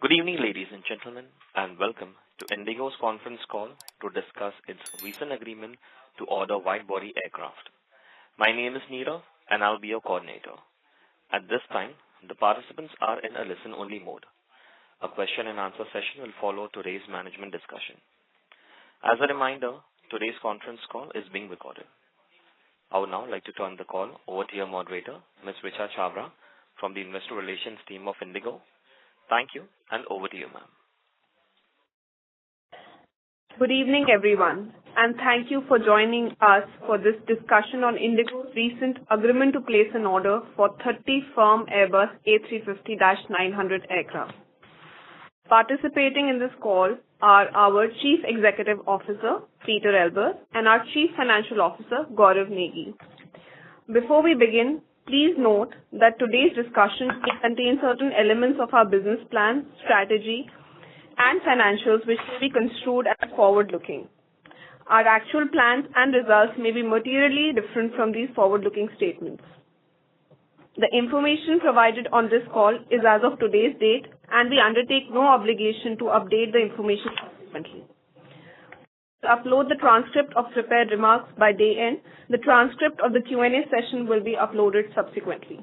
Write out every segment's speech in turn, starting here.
Good evening, ladies and gentlemen, and welcome to Indigo's conference call to discuss its recent agreement to order wide-body aircraft. My name is Neerav, and I'll be your coordinator. At this time, the participants are in a listen-only mode. A question and answer session will follow today's management discussion. As a reminder, today's conference call is being recorded. I would now like to turn the call over to your moderator, Ms. Richa Chavra, from the Investor Relations team of Indigo. Thank you, and over to you, ma'am. Good evening, everyone, and thank you for joining us for this discussion on Indigo's recent agreement to place an order for 30 firm Airbus A350-900 aircraft. Participating in this call are our Chief Executive Officer, Peter Elbers, and our Chief Financial Officer, Gaurav Negi. Before we begin, please note that today's discussion may contain certain elements of our business plan, strategy, and financials which will be construed as forward-looking. Our actual plans and results may be materially different from these forward-looking statements. The information provided on this call is as of today's date, and we undertake no obligation to update the information subsequently. To upload the transcript of prepared remarks by day end. The transcript of the Q&A session will be uploaded subsequently.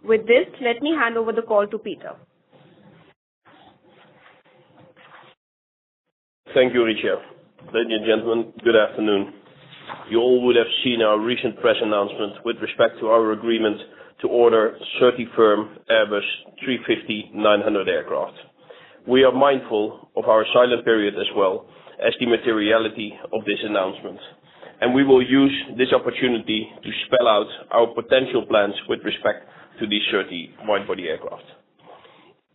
With this, let me hand over the call to Peter. Thank you, Richa. Ladies and gentlemen, good afternoon. You all would have seen our recent press announcement with respect to our agreement to order 30 firm Airbus A350-900 aircraft. We are mindful of our silent period as well as the materiality of this announcement, and we will use this opportunity to spell out our potential plans with respect to these 30 wide-body aircraft.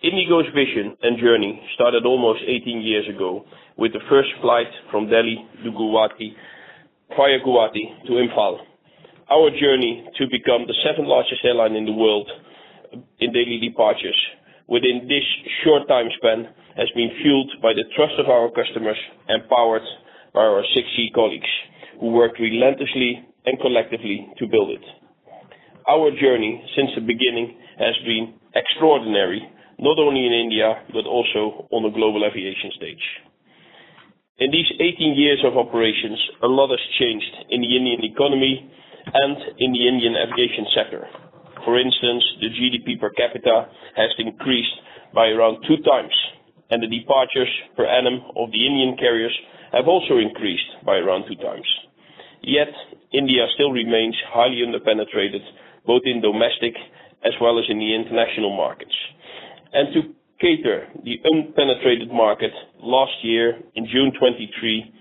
Indigo's vision and journey started almost 18 years ago with the first flight from Delhi to Guwahati, via Guwahati to Imphal. Our journey to become the 7th largest airline in the world in daily departures within this short time span has been fueled by the trust of our customers and powered by our 6C colleagues who worked relentlessly and collectively to build it. Our journey since the beginning has been extraordinary, not only in India but also on the global aviation stage. In these 18 years of operations, a lot has changed in the Indian economy and in the Indian aviation sector. For instance, the GDP per capita has increased by around 2 times, and the departures per annum of the Indian carriers have also increased by around 2 times. Yet, India still remains highly underpenetrated, both in domestic as well as in the international markets. And to cater the unpenetrated market, last year, in June 23,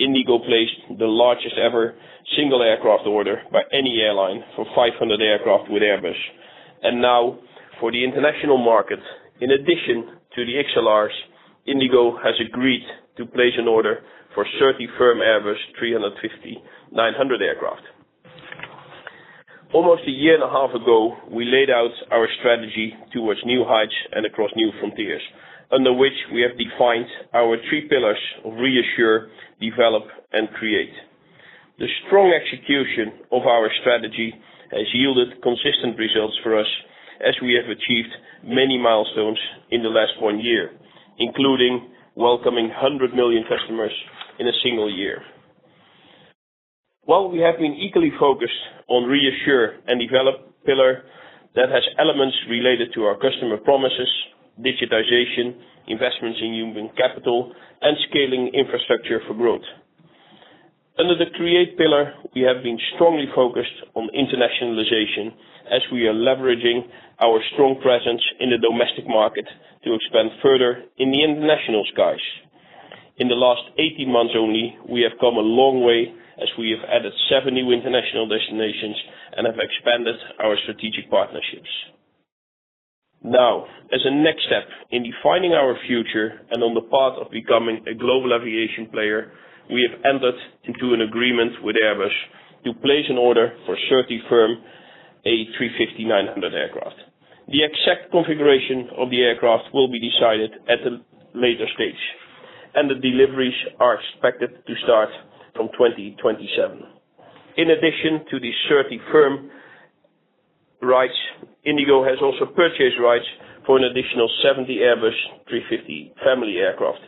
Indigo placed the largest ever single aircraft order by any airline for 500 aircraft with Airbus. And now, for the international market, in addition to the XLRs, Indigo has agreed to place an order for 30 firm Airbus A350-900 aircraft. Almost a year and a half ago, we laid out our strategy towards new heights and across new frontiers, under which we have defined our 3 pillars of reassure, develop, and create. The strong execution of our strategy has yielded consistent results for us as we have achieved many milestones in the last 1 year, including welcoming 100 million customers in a single year. While we have been equally focused on reassure and develop pillar that has elements related to our customer promises, digitization, investments in human capital, and scaling infrastructure for growth. Under the create pillar, we have been strongly focused on internationalization as we are leveraging our strong presence in the domestic market to expand further in the international skies. In the last 18 months only, we have come a long way as we have added 7 new international destinations and have expanded our strategic partnerships. Now, as a next step in defining our future and on the path of becoming a global aviation player, we have entered into an agreement with Airbus to place an order for 30 firm A350-900 aircraft. The exact configuration of the aircraft will be decided at a later stage, and the deliveries are expected to start from 2027. In addition to these 30 firm rights, Indigo has also purchased rights for an additional 70 Airbus 350 family aircraft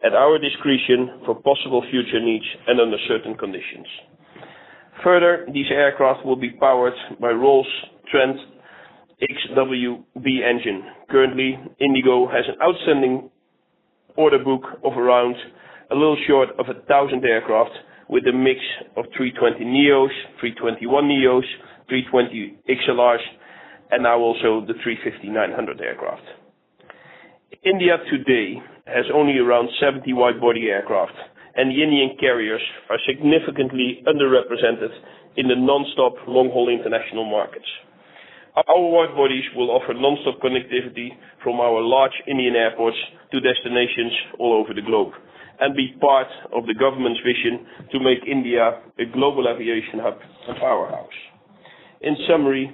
at our discretion for possible future needs and under certain conditions. Further, these aircraft will be powered by Rolls Trent XWB engine. Currently, Indigo has an outstanding order book of around a little short of 1,000 aircraft with a mix of 320neos, 321neos, 320 XLRs, and now also the 350-900 aircraft. India today has only around 70 wide-body aircraft, and the Indian carriers are significantly underrepresented in the non-stop long-haul international markets. Our wide-bodies will offer non-stop connectivity from our large Indian airports to destinations all over the globe, and be part of the government's vision to make India a global aviation hub and powerhouse. In summary,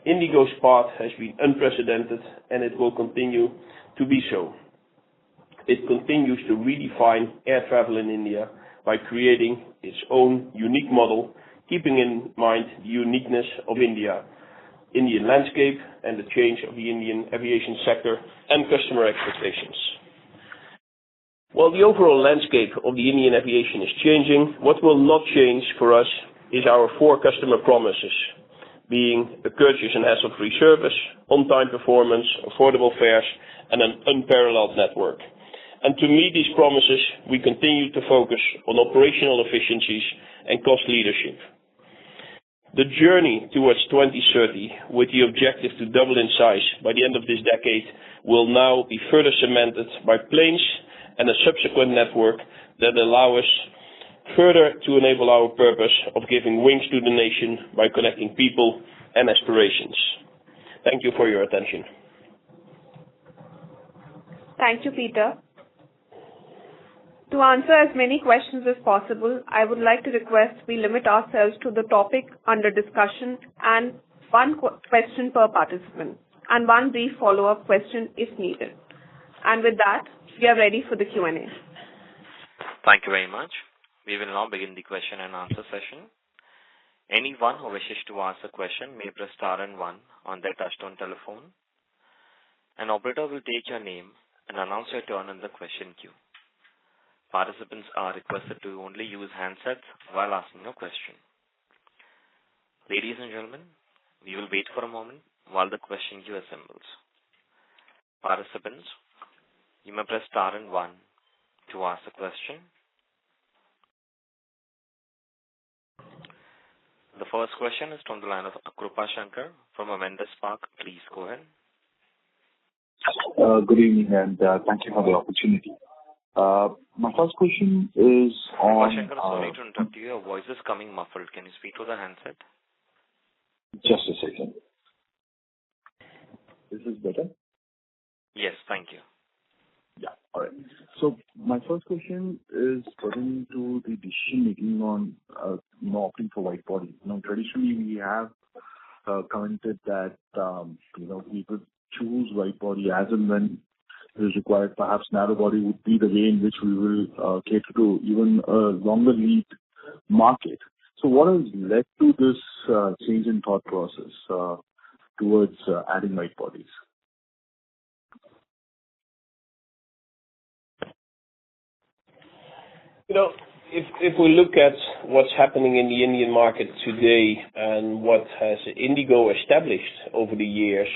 Indigo's path has been unprecedented, and it will continue to be so. It continues to redefine air travel in India by creating its own unique model, keeping in mind the uniqueness of Indian landscape, and the change of the Indian aviation sector and customer expectations. While the overall landscape of the Indian aviation is changing, what will not change for us is our 4 customer promises, being a courteous and hassle-free service, on-time performance, affordable fares, and an unparalleled network. And to meet these promises, we continue to focus on operational efficiencies and cost leadership. The journey towards 2030, with the objective to double in size by the end of this decade, will now be further cemented by planes and a subsequent network that allow us further to enable our purpose of giving wings to the nation by connecting people and aspirations. Thank you for your attention. Thank you, Peter. To answer as many questions as possible, I would like to request we limit ourselves to the topic under discussion and one question per participant and one brief follow-up question if needed. And with that, we are ready for the Q&A. Thank you very much. We will now begin the question and answer session. Anyone who wishes to ask a question may press star and 1 on their touchtone telephone. An operator will take your name and announce your turn in the question queue. Participants are requested to only use handsets while asking a question. Ladies and gentlemen, we will wait for a moment while the question queue assembles. Participants, you may press star and 1 to ask a question. The first question is from the line of Krupa Shankar from Avendus Spark. Please go ahead. Good evening, and thank you for the opportunity. My first question is on... Krupa Shankar, sorry to interrupt you. Your voice is coming muffled. Can you speak to the handset? Just a second. Is this better? Yes, thank you. Yeah, all right. So my first question is pertaining to the decision making on opting for wide body. Traditionally we have commented that we could choose wide body as and when it is required. Perhaps narrow body would be the way in which we will cater to even a longer lead market. So what has led to this change in thought process towards adding wide bodies? If we look at what's happening in the Indian market today and what has Indigo established over the years,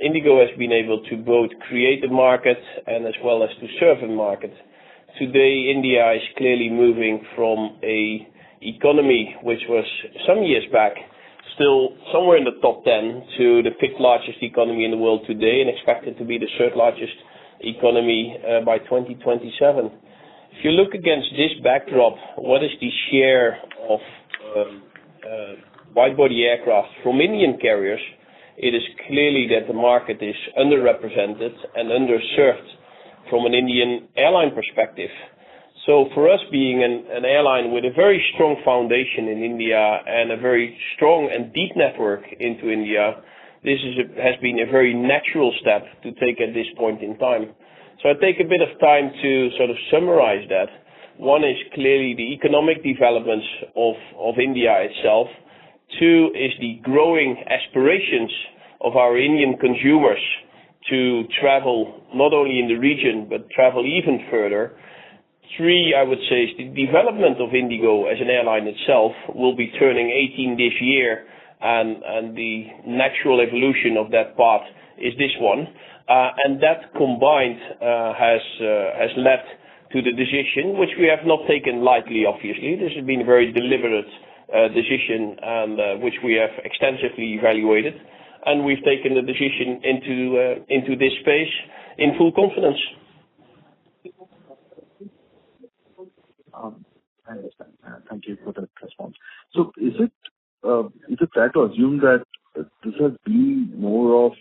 Indigo has been able to both create a market and as well as to serve a market. Today, India is clearly moving from a economy which was some years back still somewhere in the top 10 to the 5th largest economy in the world today and expected to be the 3rd largest economy by 2027. If you look against this backdrop, what is the share of wide-body aircraft from Indian carriers? It is clearly that the market is underrepresented and underserved from an Indian airline perspective. So for us being an airline with a very strong foundation in India and a very strong and deep network into India, this has been a very natural step to take at this point in time. So I take a bit of time to sort of summarize that. One is clearly the economic developments of India itself. 2 is the growing aspirations of our Indian consumers to travel not only in the region but travel even further. 3, I would say, is the development of Indigo as an airline itself will be turning 18 this year, and the natural evolution of that path is this one. And that combined has led to the decision, which we have not taken lightly, obviously. This has been a very deliberate decision, and which we have extensively evaluated. And we've taken the decision into this space in full confidence. I understand. Thank you for that response. So is it fair to assume that this has been more of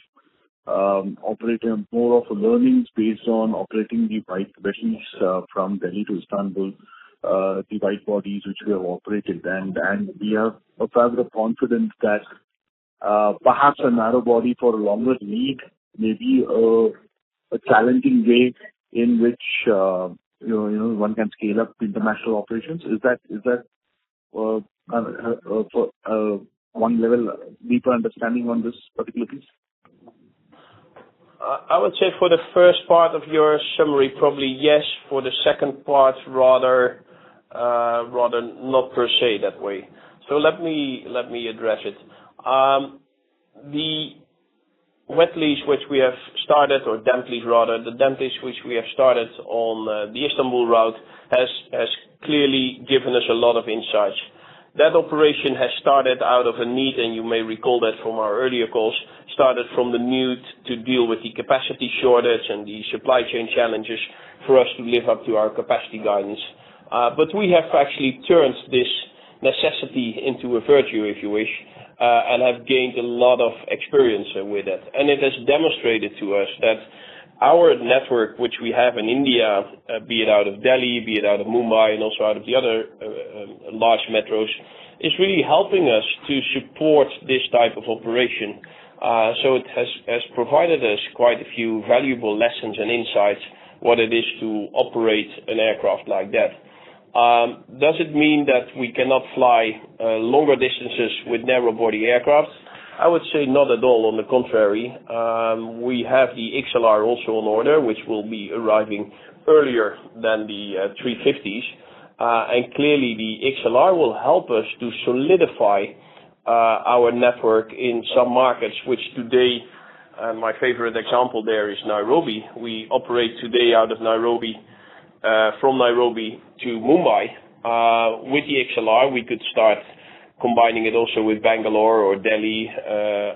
learnings based on operating the white vessels from Delhi to Istanbul, the white bodies which we have operated, and we have a fair of confidence that perhaps a narrow body for a longer lead may be a challenging way in which one can scale up international operations. Is that for one level deeper understanding on this particular piece? I would say for the first part of your summary, probably yes. For the second part, rather not per se that way. So let me address it. The wet lease which we have started, or damp lease rather, the damp lease which we have started on the Istanbul route has clearly given us a lot of insights. That operation has started out of a need, and you may recall that from our earlier calls, started from the need to deal with the capacity shortage and the supply chain challenges for us to live up to our capacity guidance. But we have actually turned this necessity into a virtue, if you wish, and have gained a lot of experience with it. And it has demonstrated to us that our network, which we have in India, be it out of Delhi, be it out of Mumbai, and also out of the other large metros, is really helping us to support this type of operation. So it has provided us quite a few valuable lessons and insights what it is to operate an aircraft like that. Does it mean that we cannot fly longer distances with narrow-body aircraft? I would say not at all. On the contrary, we have the XLR also on order, which will be arriving earlier than the 350s. And clearly the XLR will help us to solidify our network in some markets, which today, my favorite example there is Nairobi. We operate today out of Nairobi, from Nairobi to Mumbai. With the XLR, we could start combining it also with Bangalore or Delhi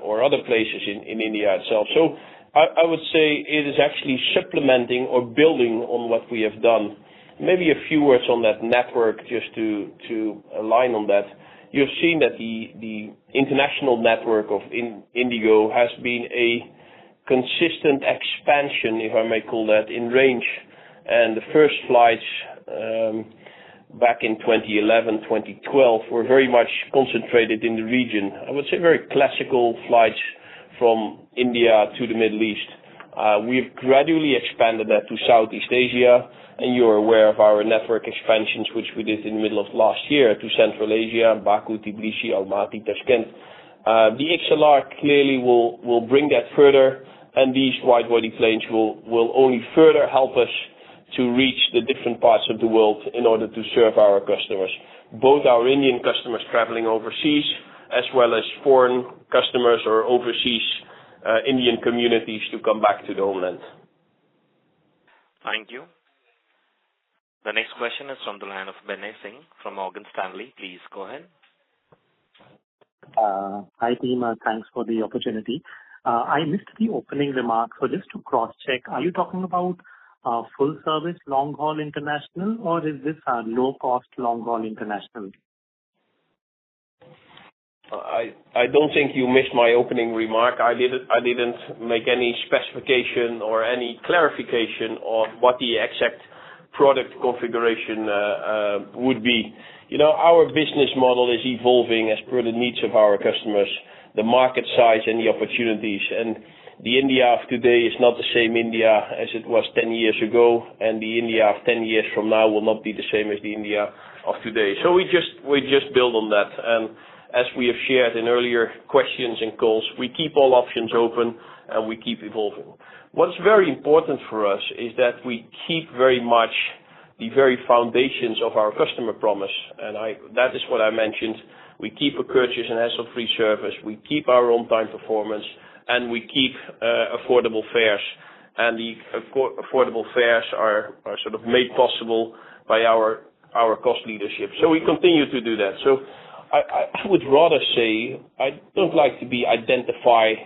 or other places in India itself. So I would say it is actually supplementing or building on what we have done. Maybe a few words on that network just to align on that. You've seen that the international network of Indigo has been a consistent expansion, if I may call that, in range. And the first flights back in 2011, 2012 were very much concentrated in the region. I would say very classical flights from India to the Middle East. We've gradually expanded that to Southeast Asia, and you're aware of our network expansions, which we did in the middle of last year to Central Asia, Baku, Tbilisi, Almaty, Tashkent. The XLR clearly will bring that further, and these wide-body planes will only further help us to reach the different parts of the world in order to serve our customers, both our Indian customers traveling overseas, as well as foreign customers or overseas Indian communities to come back to the homeland. Thank you. The next question is from the line of Binay Singh from Morgan Stanley. Please go ahead. Hi team, thanks for the opportunity. I missed the opening remarks, so just to cross-check, are you talking about full service long-haul international, or is this low-cost long-haul international? I don't think you missed my opening remark. I didn't make any specification or any clarification on what the exact product configuration would be. You know, our business model is evolving as per the needs of our customers, the market size and the opportunities. And the India of today is not the same India as it was 10 years ago, and the India of 10 years from now will not be the same as the India of today. So we just build on that. And as we have shared in earlier questions and calls, we keep all options open and we keep evolving. What's very important for us is that we keep very much the very foundations of our customer promise, and that is what I mentioned. We keep a courteous and hassle-free service, we keep our on-time performance, and we keep affordable fares. And the affordable fares are sort of made possible by our cost leadership. So we continue to do that. So I would rather say I don't like to be identified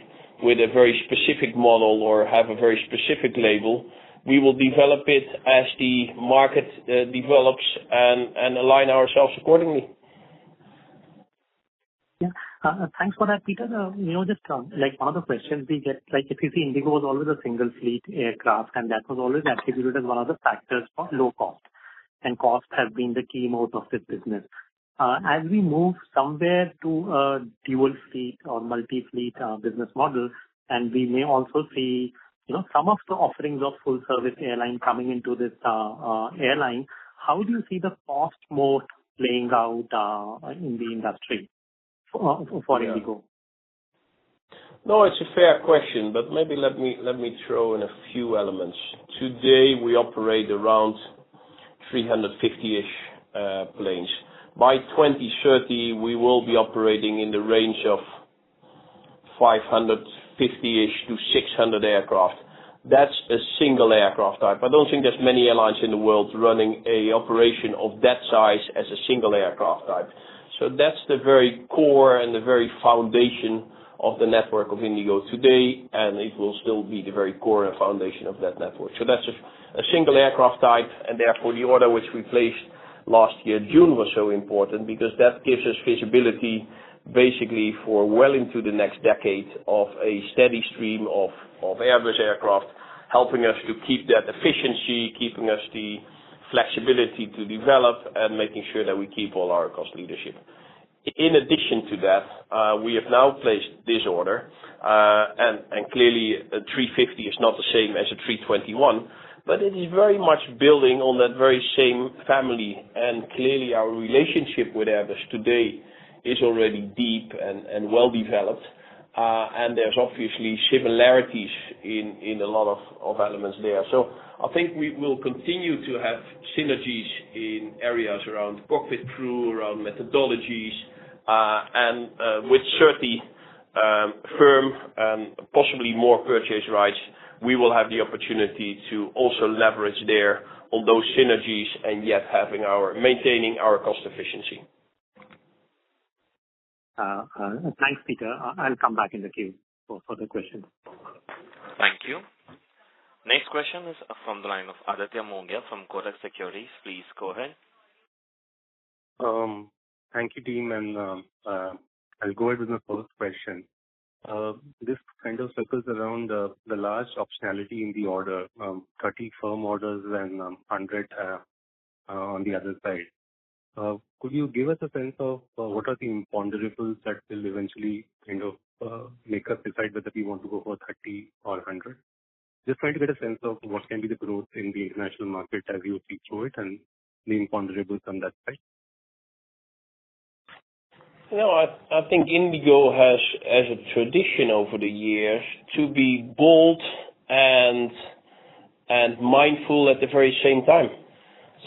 with a very specific model or have a very specific label. We will develop it as the market develops and align ourselves accordingly. Yeah. Thanks for that, Peter. Just like one of the questions we get, like if you see, Indigo was always a single fleet aircraft, and that was always attributed as one of the factors for low cost. And cost has been the key moat of this business. As we move somewhere to a dual fleet or multi-fleet business model, and we may also see, some of the offerings of full service airline coming into this airline, how do you see the cost moat playing out in the industry for Indigo? No, it's a fair question, but maybe let me throw in a few elements. Today we operate around 350-ish planes. By 2030, we will be operating in the range of 550-ish to 600 aircraft. That's a single aircraft type. I don't think there's many airlines in the world running a operation of that size as a single aircraft type. So that's the very core and the very foundation of the network of Indigo today, and it will still be the very core and foundation of that network. So that's a single aircraft type, and therefore the order which we placed last year, June, was so important because that gives us visibility basically for well into the next decade of a steady stream of Airbus aircraft, helping us to keep that efficiency, keeping us the flexibility to develop, and making sure that we keep all our cost leadership. In addition to that, we have now placed this order, and clearly a 350 is not the same as a 321, but it is very much building on that very same family, and clearly our relationship with Airbus today is already deep and well developed, and there's obviously similarities in a lot of elements there. So I think we will continue to have synergies in areas around cockpit crew, around methodologies, and with 30 firm and possibly more purchase rights, we will have the opportunity to also leverage there on those synergies and yet maintaining our cost efficiency. Thanks, Peter. I'll come back in the queue for further questions. Thank you. Next question is from the line of Aditya Mongia from Kotak Securities. Please go ahead. Thank you, team, and I'll go ahead with my first question. This kind of circles around the large optionality in the order, 30 firm orders and 100 on the other side. Could you give us a sense of what are the imponderables that will eventually kind of make us decide whether we want to go for 30 or 100? Just trying to get a sense of what can be the growth in the international market as you see through it and the imponderables on that side. I think Indigo has, as a tradition over the years, to be bold and mindful at the very same time.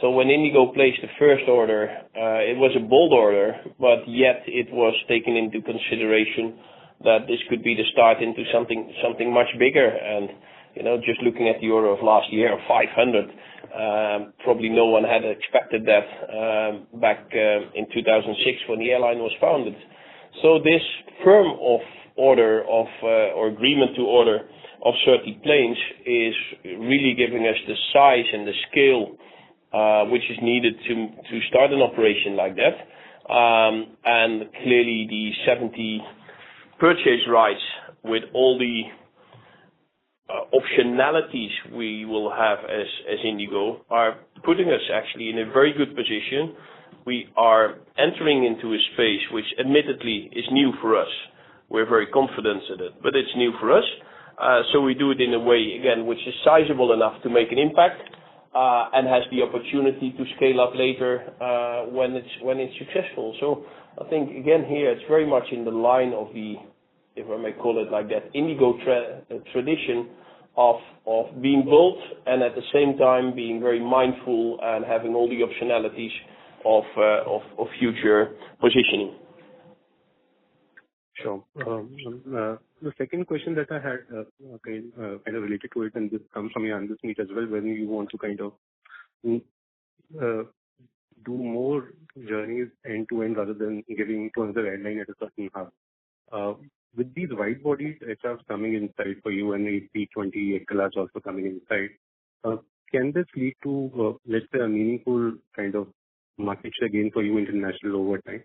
So when Indigo placed the first order, it was a bold order, but yet it was taken into consideration that this could be the start into something much bigger. And just looking at the order of last year of 500, probably no one had expected that back in 2006 when the airline was founded. So this firm of order or agreement to order of 30 planes is really giving us the size and the scale which is needed to start an operation like that. And clearly the 70 purchase rights with all the optionalities we will have as Indigo are putting us actually in a very good position. We are entering into a space which admittedly is new for us. We're very confident in it, but it's new for us. So we do it in a way, again, which is sizable enough to make an impact, and has the opportunity to scale up later when it's successful. So I think again here it's very much in the line of the, if I may call it like that, Indigo tradition of being bold and at the same time being very mindful and having all the optionalities of future positioning. Sure. The second question that I had, kind of related to it, and this comes from your analyst meet as well, when you want to kind of do more journeys end to end rather than giving to another airline at a certain hub. With these wide-body aircraft coming inside for you and the A320 XLRs also coming inside, can this lead to, let's say, a meaningful kind of market share gain for you international over time?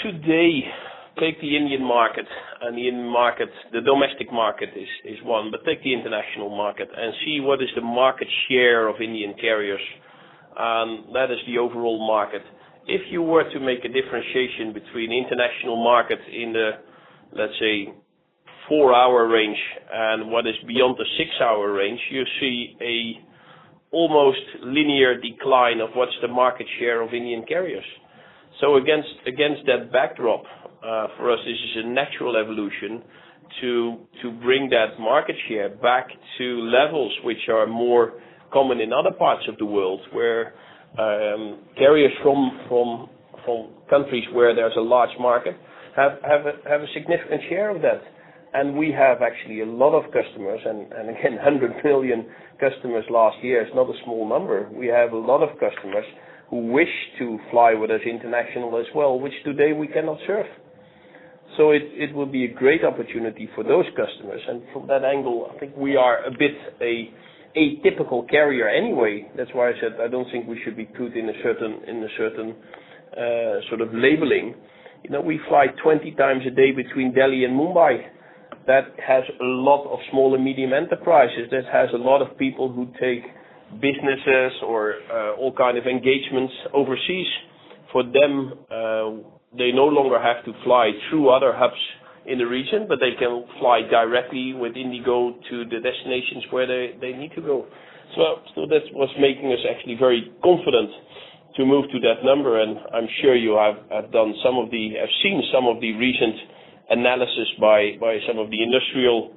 Today, take the Indian market, and the Indian market, the domestic market is one, but take the international market and see what is the market share of Indian carriers, and that is the overall market. If you were to make a differentiation between international markets in the, let's say, 4-hour range and what is beyond the 6-hour range, you see a almost linear decline of what's the market share of Indian carriers. So against that backdrop, for us this is a natural evolution to bring that market share back to levels which are more common in other parts of the world, where carriers from countries where there's a large market have a significant share of that. And we have actually a lot of customers, and again 100 million customers last year is not a small number. We have a lot of customers who wish to fly with us international as well, which today we cannot serve. So it will be a great opportunity for those customers, and from that angle I think we are a bit a typical carrier anyway. That's why I said I don't think we should be put in a certain sort of labeling. We fly 20 times a day between Delhi and Mumbai. That has a lot of small and medium enterprises. That has a lot of people who take businesses or all kind of engagements overseas. For them, they no longer have to fly through other hubs in the region, but they can fly directly with Indigo to the destinations where they need to go. So that's what's making us actually very confident to move to that number. And I'm sure you have seen some of the recent analysis by some of the industrial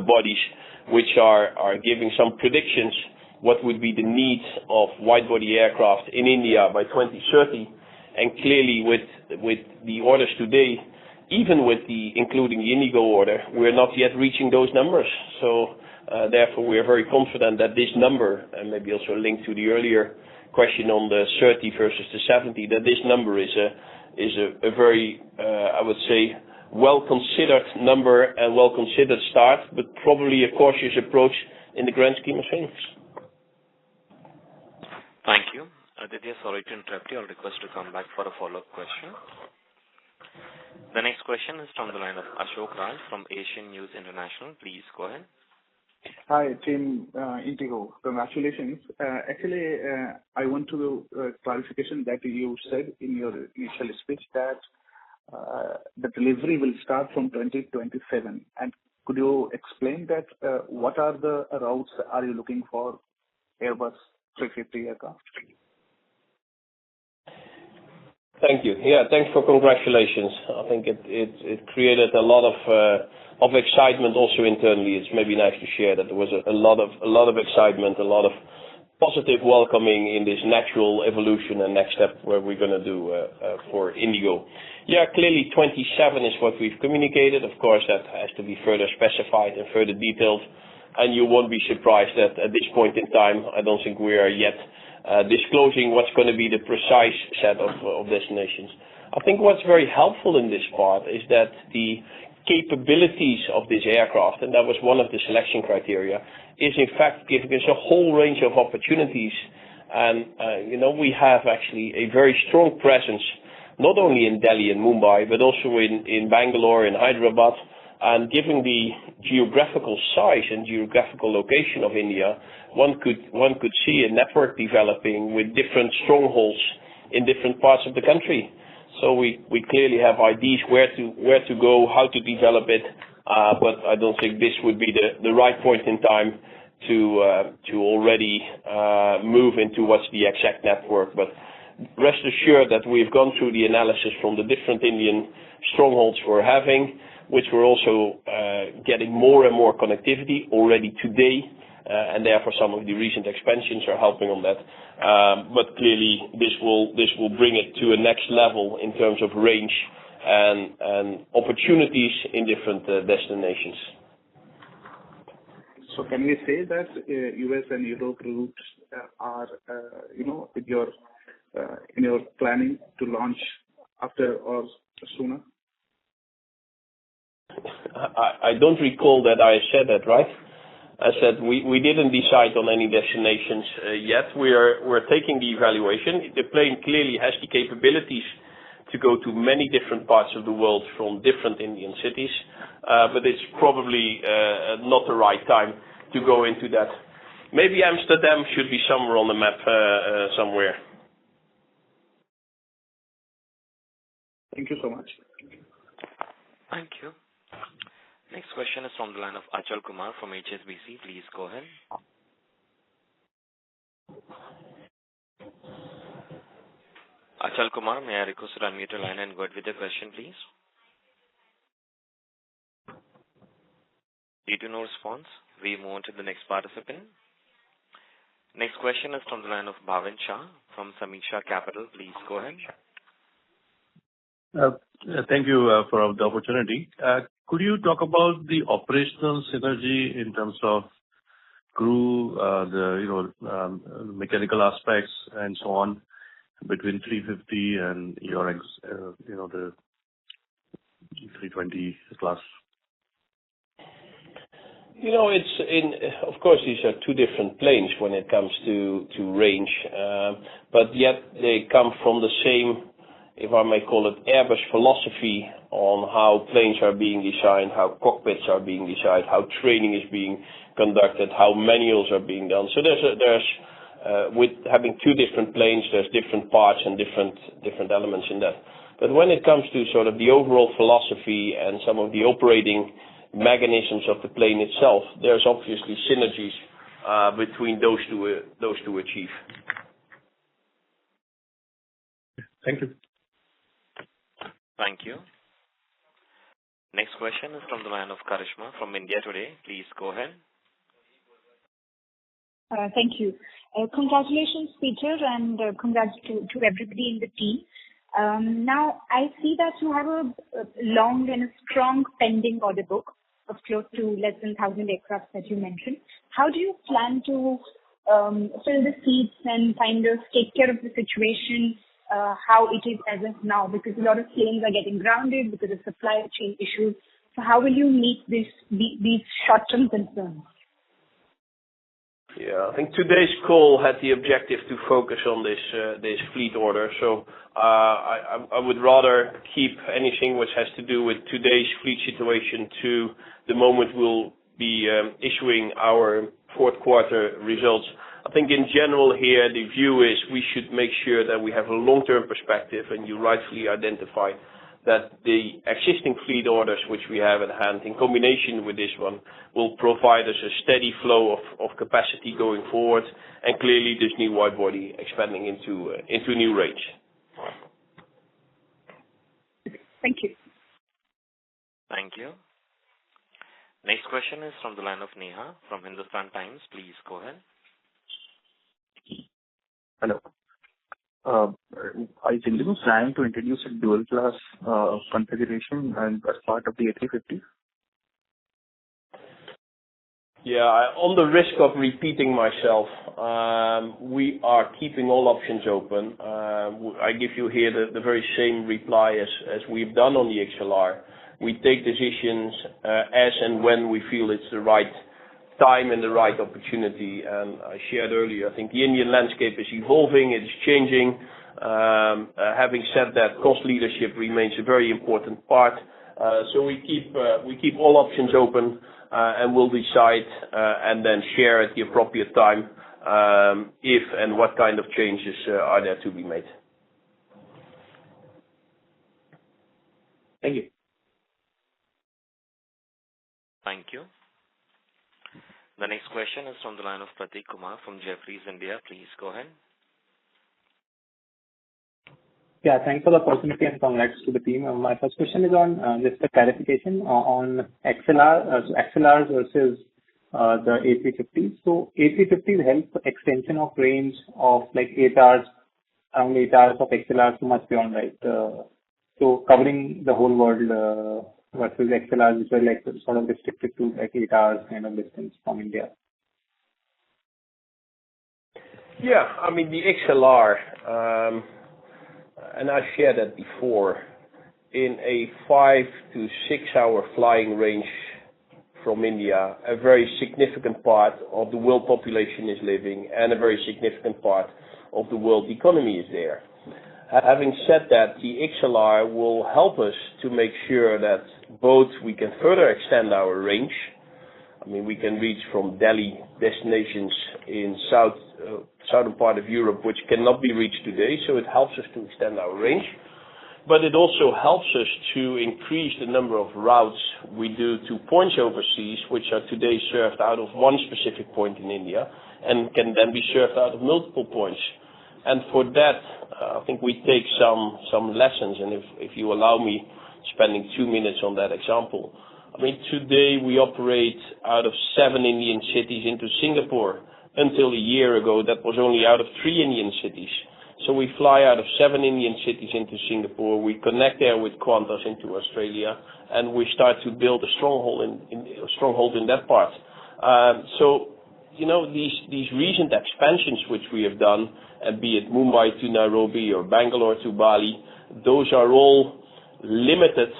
bodies, which are giving some predictions what would be the needs of wide-body aircraft in India by 2030. And clearly with the orders today, even including the Indigo order, we're not yet reaching those numbers. So therefore we are very confident that this number, and maybe also linked to the earlier question on the 30 versus the 70, that this number is a very, I would say, well-considered number and well-considered start, but probably a cautious approach in the grand scheme of things. Thank you. Aditya, sorry to interrupt you. I'll request to come back for a follow-up question. The next question is from the line of Ashok Raj from Asian News International. Please go ahead. Hi, Team Indigo. Congratulations. Actually, I want to clarification that you said in your initial speech that the delivery will start from 2027. And could you explain that? What are the routes are you looking for Airbus 350 aircraft? Thank you. Yeah, thanks for congratulations. I think it created a lot of excitement also internally. It's maybe nice to share that there was a lot of excitement, a lot of positive welcoming in this natural evolution and next step where we're going to do for Indigo. Yeah, clearly 27 is what we've communicated. Of course, that has to be further specified and further detailed. And you won't be surprised that at this point in time, I don't think we are yet disclosing what's going to be the precise set of destinations. I think what's very helpful in this part is that the capabilities of this aircraft, and that was one of the selection criteria, is in fact giving us a whole range of opportunities. And, we have actually a very strong presence, not only in Delhi and Mumbai, but also in Bangalore, in Hyderabad. And given the geographical size and geographical location of India, one could see a network developing with different strongholds in different parts of the country. So we clearly have ideas where to go, how to develop it, but I don't think this would be the right point in time to already move into what's the exact network. But rest assured that we've gone through the analysis from the different Indian strongholds we're having, which we're also getting more and more connectivity already today, and therefore some of the recent expansions are helping on that. But clearly this will bring it to a next level in terms of range and opportunities in different destinations. So can we say that US and Europe routes are, in your planning to launch after or sooner? I don't recall that I said that, right? I said we didn't decide on any destinations yet. We're taking the evaluation. The plane clearly has the capabilities to go to many different parts of the world from different Indian cities, but it's probably not the right time to go into that. Maybe Amsterdam should be somewhere on the map somewhere. Thank you so much. Thank you. Next question is from the line of Achal Kumar from HSBC. Please go ahead. Achal Kumar, may I request to unmute your line and go ahead with the question, please? Due to no response, we move on to the next participant. Next question is from the line of Bhavin Shah from Samiksha Capital. Please go ahead. Thank you for the opportunity. Could you talk about the operational synergy in terms of crew, mechanical aspects and so on between 350 and your the 320 class? Of course, these are two different planes when it comes to range, but yet they come from the same, if I may call it, Airbus philosophy on how planes are being designed, how cockpits are being designed, how training is being conducted, how manuals are being done. So there's with having two different planes, there's different parts and different elements in that. But when it comes to sort of the overall philosophy and some of the operating mechanisms of the plane itself, there's obviously synergies between those two achieve. Thank you. Thank you. Next question is from the line of Karishma from India Today. Please go ahead. Thank you. Congratulations, Peter, and congrats to everybody in the team. Now, I see that you have a long and a strong pending order book of close to less than 1,000 aircraft that you mentioned. How do you plan to fill the seats and kind of take care of the situation how it is as of now? Because a lot of planes are getting grounded because of supply chain issues. So how will you meet these short-term concerns? Yeah, I think today's call had the objective to focus on this fleet order. So I would rather keep anything which has to do with today's fleet situation to the moment we'll be issuing our fourth quarter results. I think in general here the view is we should make sure that we have a long-term perspective, and you rightfully identify that the existing fleet orders which we have at hand in combination with this one will provide us a steady flow of capacity going forward, and clearly this new wide body expanding into new range. Thank you. Thank you. Next question is from the line of Neha from Hindustan Times. Please go ahead. Hello. Is Indigo planning to introduce a dual class configuration and as part of the A350? Yeah, on the risk of repeating myself, we are keeping all options open. I give you here the very same reply as we've done on the XLR. We take decisions as and when we feel it's the right time and the right opportunity. And I shared earlier, I think the Indian landscape is evolving, it is changing. Having said that, cost leadership remains a very important part. So we keep all options open, and we'll decide and then share at the appropriate time if and what kind of changes are there to be made. Thank you. Thank you. The next question is from the line of Prateek Kumar from Jefferies India. Please go ahead. Yeah, thanks for the opportunity and congrats to the team. My first question is on just a clarification on XLR, so XLRs versus the A350. So A350s help extension of range of like 8 hours, around 8 hours of XLRs so much beyond, right? So covering the whole world versus XLRs, which are like sort of restricted to like 8 hours kind of distance from India. Yeah, I mean the XLR, and I shared that before, in a 5 to 6 hour flying range from India, a very significant part of the world population is living and a very significant part of the world economy is there. Having said that, the XLR will help us to make sure that both we can further extend our range. I mean, we can reach from Delhi destinations in southern part of Europe, which cannot be reached today, so it helps us to extend our range. But it also helps us to increase the number of routes we do to points overseas, which are today served out of one specific point in India and can then be served out of multiple points. And for that, I think we take some lessons, and if you allow me spending 2 minutes on that example. I mean, today we operate out of 7 Indian cities into Singapore. Until a year ago, that was only out of 3 Indian cities. So we fly out of 7 Indian cities into Singapore. We connect there with Qantas into Australia, and we start to build a stronghold in that part. So, you know, these recent expansions which we have done, be it Mumbai to Nairobi or Bangalore to Bali, those are all limited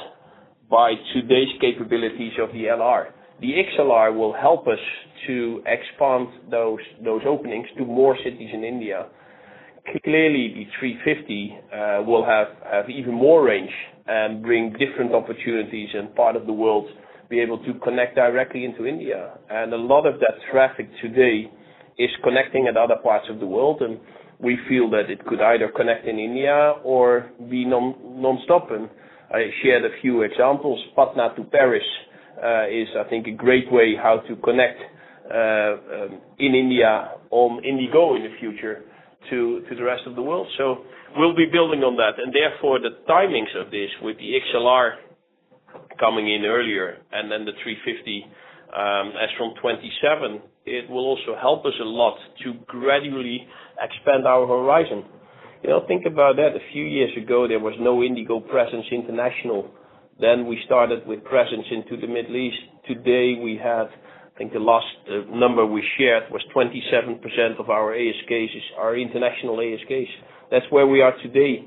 by today's capabilities of the LR. The XLR will help us to expand those openings to more cities in India. Clearly, the 350 will have even more range and bring different opportunities and part of the world be able to connect directly into India. And a lot of that traffic today is connecting at other parts of the world, and we feel that it could either connect in India or be non-stop. And I shared a few examples. Patna to Paris is, I think, a great way how to connect in India on Indigo in the future to the rest of the world. So we'll be building on that, and therefore the timings of this, with the XLR coming in earlier and then the 350 as from 27, it will also help us a lot to gradually expand our horizon. You know, think about that. A few years ago, there was no Indigo presence international. Then we started with presence into the Middle East. Today we had, I think the last number we shared was 27% of our ASKs are international ASKs. That's where we are today.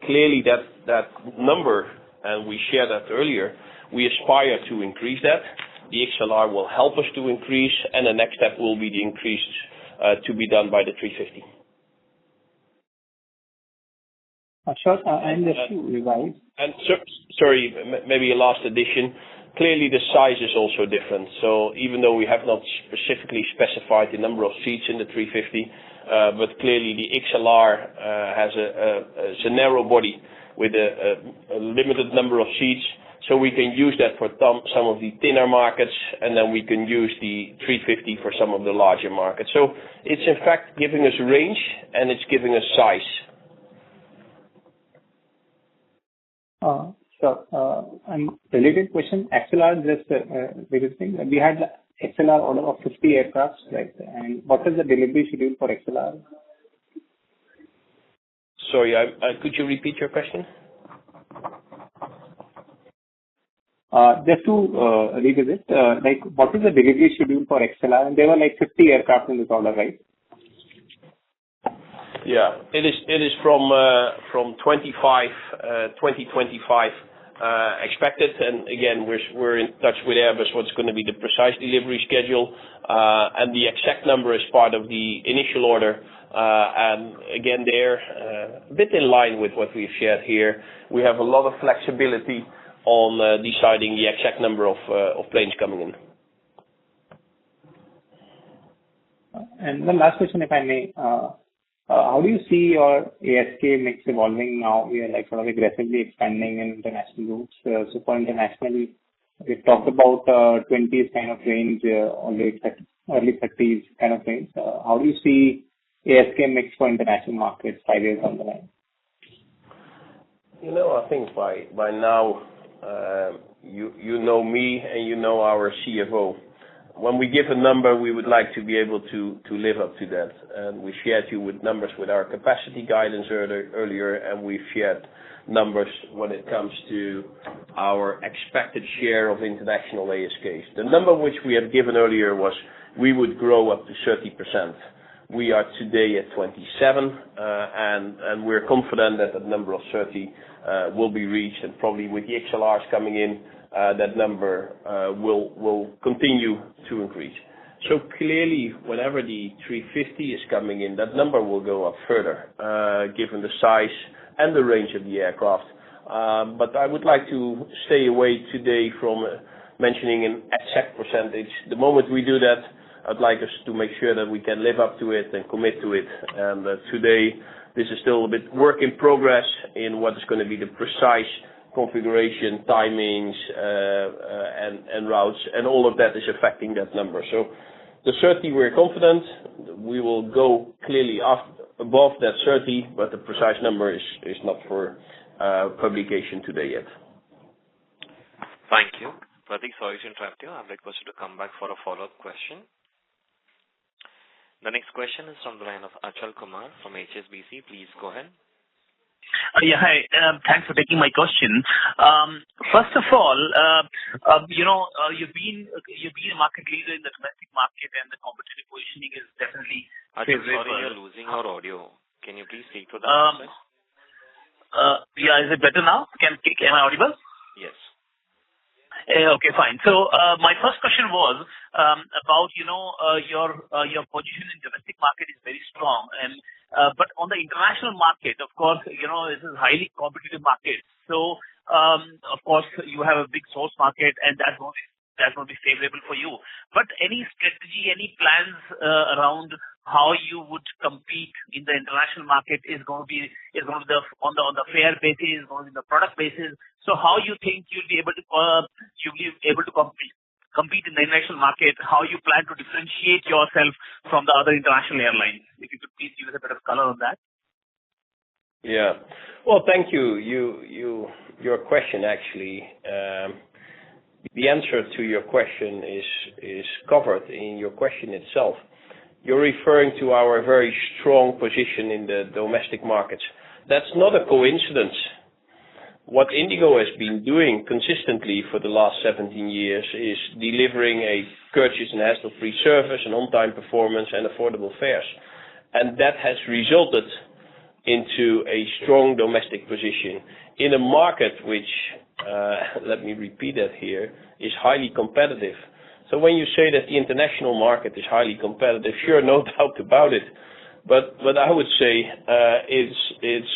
Clearly that number, and we shared that earlier, we aspire to increase that. The XLR will help us to increase, and the next step will be the increase to be done by the 350. Sure, and just to revise. And sorry, maybe a last addition. Clearly, the size is also different. So even though we have not specifically specified the number of seats in the 350, but clearly the XLR has a narrow body with a limited number of seats. So we can use that for some of the thinner markets, and then we can use the 350 for some of the larger markets. So it's in fact giving us range, and it's giving us size. And related question, XLR, just biggest thing, we had XLR order of 50 aircrafts, right? And what is the delivery schedule for XLR? Sorry, could you repeat your question? Just to revisit, like what is the delivery schedule for XLR? And there were like 50 aircraft in this order, right? Yeah, it is from 2025 expected, and again we're in touch with Airbus what's going to be the precise delivery schedule, and the exact number is part of the initial order, and again they're a bit in line with what we've shared here. We have a lot of flexibility on deciding the exact number of planes coming in. And one last question, if I may. How do you see your ASK mix evolving now? We are like sort of aggressively expanding in international routes. So for international We've talked about 20s kind of range or early 30s kind of range. How do you see ASK mix for international markets 5 years down the line? I think by now you know me and you know our CFO. When we give a number, we would like to be able to live up to that. And we shared you with numbers with our capacity guidance earlier, and we shared numbers when it comes to our expected share of international ASKs. The number which we have given earlier was we would grow up to 30%. We are today at 27, and we're confident that the number of 30 will be reached, and probably with the XLRs coming in, that number will continue to increase. So clearly, whenever the 350 is coming in, that number will go up further, given the size and the range of the aircraft. But I would like to stay away today from mentioning an exact percentage. The moment we do that, I'd like us to make sure that we can live up to it and commit to it. And today, this is still a bit work in progress in what is going to be the precise configuration, timings, and routes, and all of that is affecting that number. So the 30, we're confident. We will go clearly above that 30, but the precise number is not for publication today yet. Thank you. Pratik, sorry to interrupt you. I've requested to come back for a follow-up question. The next question is from the line of Achal Kumar from HSBC. Please go ahead. Hi. Thanks for taking my question. First of all, you've been a market leader in the domestic market, and the competitive positioning is definitely favorable. Sorry, you're losing your audio. Can you please speak to the answer? Is it better now? Am I audible? Yes. Okay, fine. So my first question was about your position in domestic market is very strong, and but on the international market, of course, this is highly competitive market. So of course you have a big source market, and that's going to be favorable for you. But any strategy, any plans around how you would compete in the international market is going to be on the fare basis, on the product basis. So how you think you'll be able to compete in the international market? How you plan to differentiate yourself from the other international airlines? If you could please give us a bit of color on that. Yeah. Well, thank you. Your question actually. The answer to your question is covered in your question itself. You're referring to our very strong position in the domestic markets. That's not a coincidence. What Indigo has been doing consistently for the last 17 years is delivering a courteous and hassle-free service, an on-time performance, and affordable fares. And that has resulted into a strong domestic position in a market which, let me repeat that here, is highly competitive. So when you say that the international market is highly competitive, sure, no doubt about it. But I would say it's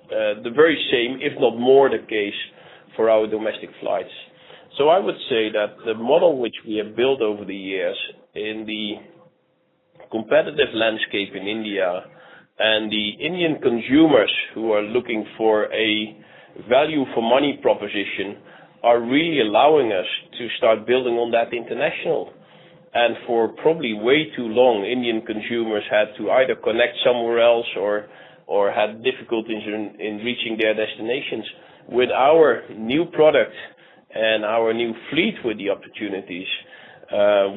the very same, if not more, the case for our domestic flights. So I would say that the model which we have built over the years in the competitive landscape in India and the Indian consumers who are looking for a value for money proposition are really allowing us to start building on that international. And for probably way too long, Indian consumers had to either connect somewhere else or had difficulties in reaching their destinations. With our new product and our new fleet with the opportunities,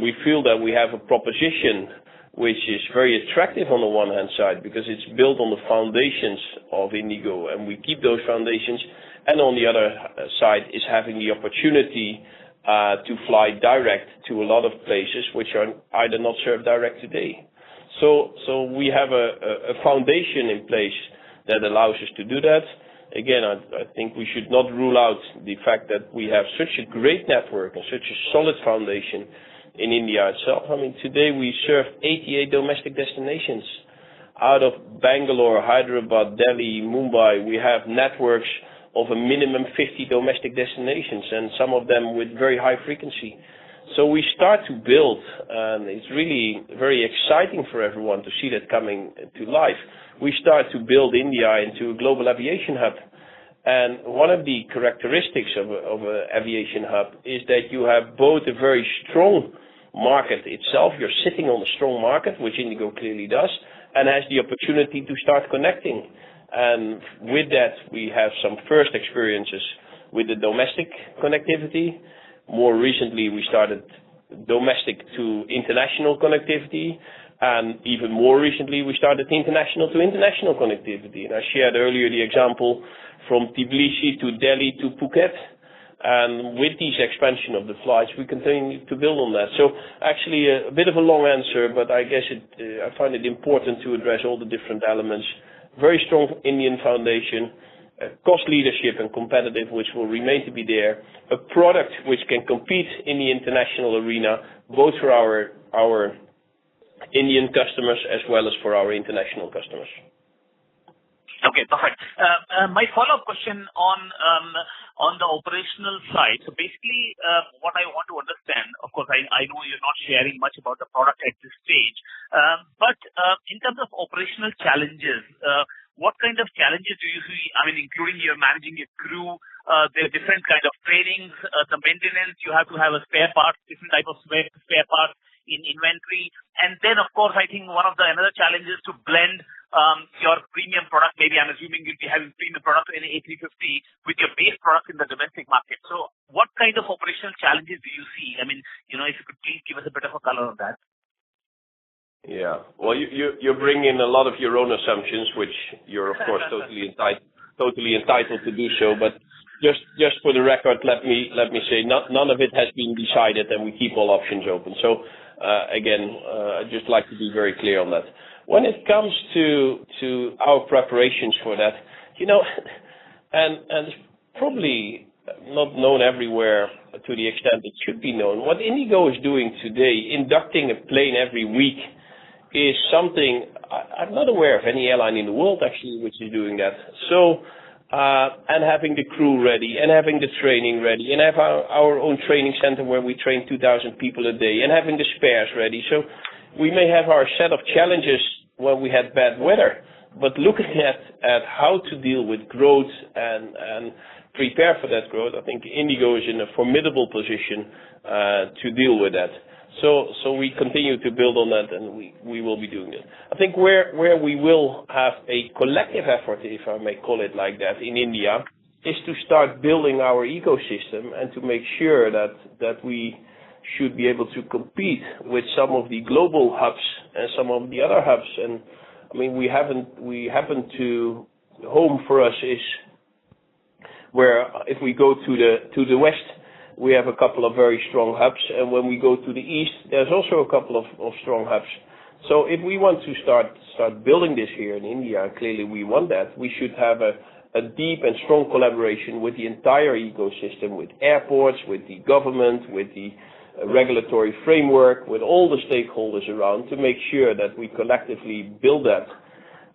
we feel that we have a proposition which is very attractive on the one hand side because it's built on the foundations of Indigo, and we keep those foundations. And on the other side is having the opportunity to fly direct to a lot of places which are either not served direct today. So we have a foundation in place that allows us to do that. Again, I think we should not rule out the fact that we have such a great network and such a solid foundation in India itself. I mean, today we serve 88 domestic destinations. Out of Bangalore, Hyderabad, Delhi, Mumbai, we have networks of a minimum 50 domestic destinations, and some of them with very high frequency. So we start to build, and it's really very exciting for everyone to see that coming to life. We start to build India into a global aviation hub. And one of the characteristics of an aviation hub is that you have both a very strong market itself. You're sitting on a strong market, which Indigo clearly does, and has the opportunity to start connecting. And with that, we have some first experiences with the domestic connectivity. More recently, we started domestic to international connectivity. And even more recently, we started international to international connectivity. And I shared earlier the example from Tbilisi to Delhi to Phuket. And with this expansion of the flights, we continue to build on that. So actually a bit of a long answer, but I guess I find it important to address all the different elements. Very strong Indian foundation, cost leadership and competitive, which will remain to be there. A product which can compete in the international arena, both for our Indian customers as well as for our international customers. Okay, perfect. My follow-up question on the operational side. So basically, what I want to understand, of course, I know you're not sharing much about the product at this stage, but in terms of operational challenges, what kind of challenges do you see? I mean, including you're managing a crew, there are different kind of trainings, the maintenance, you have to have a spare parts, different type of spare parts in inventory. And then, of course, I think one of the another challenge is to blend your premium product. Maybe I'm assuming you'll be having premium product in A350 with your base product in the domestic market. So what kind of operational challenges do you see? I mean, if you could please give us a bit of a color on that. Yeah. Well, you bring in a lot of your own assumptions, which you're, of course, totally entitled to do so. But just for the record, let me say none of it has been decided, and we keep all options open. So again, I'd just like to be very clear on that. When it comes to our preparations for that, and it's probably not known everywhere to the extent it should be known. What Indigo is doing today, inducting a plane every week, is something I'm not aware of any airline in the world actually which is doing that. So, and having the crew ready, and having the training ready, and have our own training center where we train 2,000 people a day, and having the spares ready. So we may have our set of challenges when we had bad weather, but looking at how to deal with growth and prepare for that growth, I think Indigo is in a formidable position to deal with that. So we continue to build on that, and we will be doing it. I think where we will have a collective effort, if I may call it like that, in India, is to start building our ecosystem and to make sure that we should be able to compete with some of the global hubs and some of the other hubs. And I mean, we happen to home for us is where if we go to the west, we have a couple of very strong hubs, and when we go to the east, there's also a couple of strong hubs. So if we want to start building this here in India, and clearly we want that, we should have a deep and strong collaboration with the entire ecosystem, with airports, with the government, with the regulatory framework, with all the stakeholders around, to make sure that we collectively build that.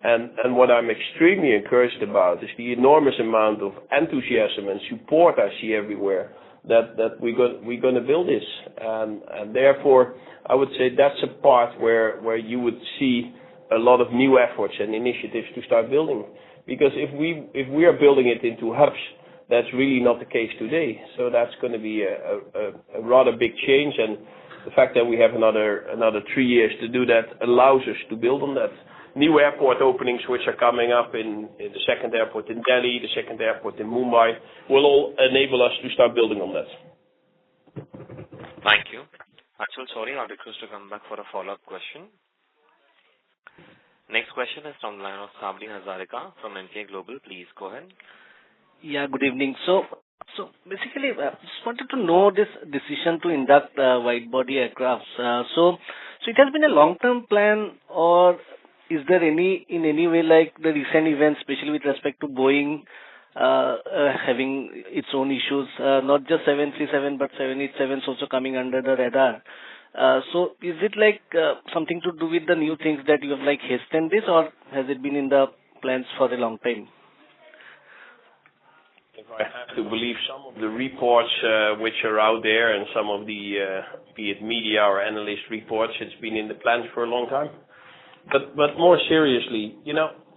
And what I'm extremely encouraged about is the enormous amount of enthusiasm and support I see everywhere that we're going to build this. And therefore, I would say that's a part where you would see a lot of new efforts and initiatives to start building. Because if we are building it into hubs, that's really not the case today. So that's going to be a rather big change. And the fact that we have another 3 years to do that allows us to build on that. New airport openings which are coming up in the second airport in Delhi, the second airport in Mumbai, will all enable us to start building on that. Thank you. Actually, sorry, I'll request to come back for a follow-up question. Next question is from the line of Sabri Hazarika from Interglobe. Please go ahead. Yeah, good evening. So basically, just wanted to know this decision to induct wide-body aircrafts. So it has been a long-term plan, or is there in any way like the recent events, especially with respect to Boeing having its own issues, not just 737 but 787s also coming under the radar. So is it like something to do with the new things that you have like hastened this, or has it been in the plans for a long time? If I have to believe some of the reports which are out there and some of the, be it media or analyst reports, it's been in the plans for a long time. But more seriously,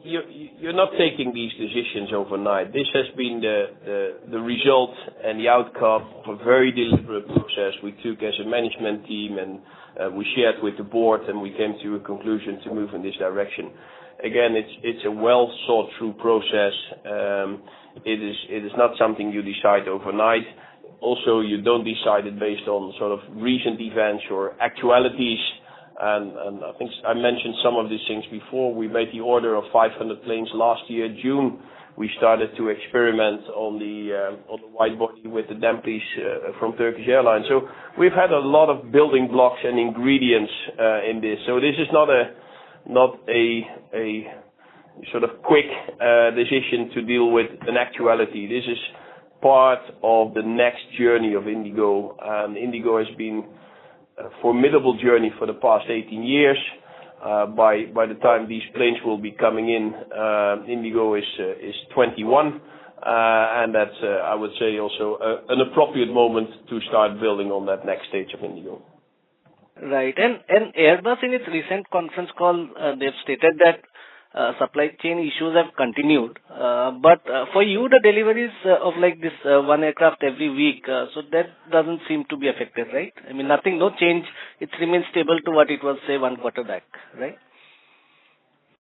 you're not taking these decisions overnight. This has been the result and the outcome of a very deliberate process we took as a management team, and we shared with the board, and we came to a conclusion to move in this direction. Again, it's a well thought through process. It is not something you decide overnight. Also, you don't decide it based on sort of recent events or actualities. And I think I mentioned some of these things before. We made the order of 500 planes last year. June, we started to experiment on the wide body with the Dampleys from Turkish Airlines. So we've had a lot of building blocks and ingredients in this. So this is not a sort of quick decision to deal with an actuality. This is part of the next journey of Indigo. Indigo has been a formidable journey for the past 18 years. By the time these planes will be coming in, Indigo is 21, and that's I would say also an appropriate moment to start building on that next stage of Indigo. Right, and Airbus in its recent conference call, they've stated that supply chain issues have continued, but for you the deliveries of like this one aircraft every week, so that doesn't seem to be affected, right? I mean, no change. It remains stable to what it was, say, 1 quarter back, right?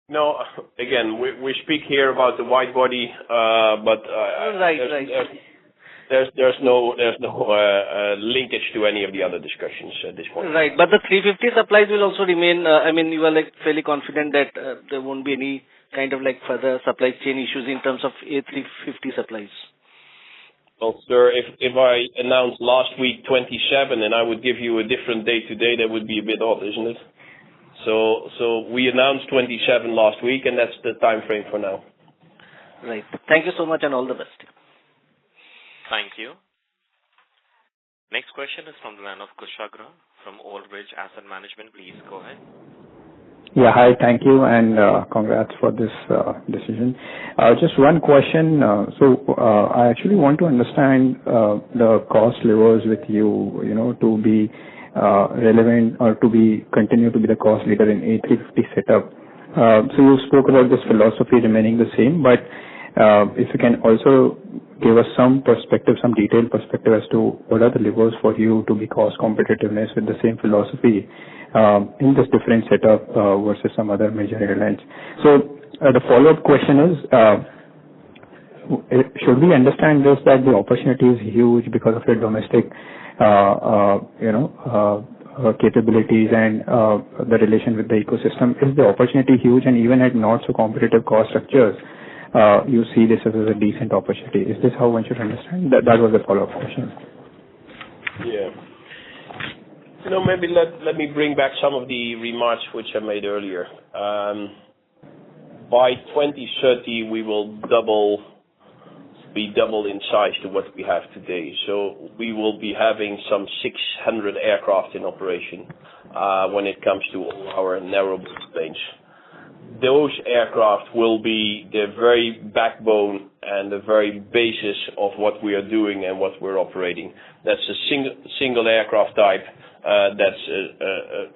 No, again, we speak here about the wide body, but right. There's no linkage to any of the other discussions at this point. Right, but the 350 supplies will also remain. I mean, you are like fairly confident that there won't be any kind of like further supply chain issues in terms of A350 supplies. Well, sir, if I announced last week 27 and I would give you a different date today, that would be a bit odd, isn't it? So we announced 27 last week, and that's the time frame for now. Right. Thank you so much, and all the best. Thank you. Next question is from the line of Kushagra from Old Bridge Asset Management. Please go ahead. Yeah, hi, thank you, and congrats for this decision. Just one question. I actually want to understand the cost levers with you, to be relevant or to continue to be the cost leader in A350 setup. So you spoke about this philosophy remaining the same, but if you can also give us some perspective, some detailed perspective as to what are the levers for you to be cost competitiveness with the same philosophy in this different setup versus some other major airlines. So the follow-up question is, should we understand this that the opportunity is huge because of your domestic capabilities and the relation with the ecosystem? Is the opportunity huge, and even at not so competitive cost structures, you see this as a decent opportunity? Is this how one should understand? That was the follow-up question. Yeah. Maybe let me bring back some of the remarks which I made earlier. By 2030, we will be double in size to what we have today. So we will be having some 600 aircraft in operation when it comes to all our narrow-body planes. Those aircraft will be the very backbone and the very basis of what we are doing and what we're operating. That's a single aircraft type. That's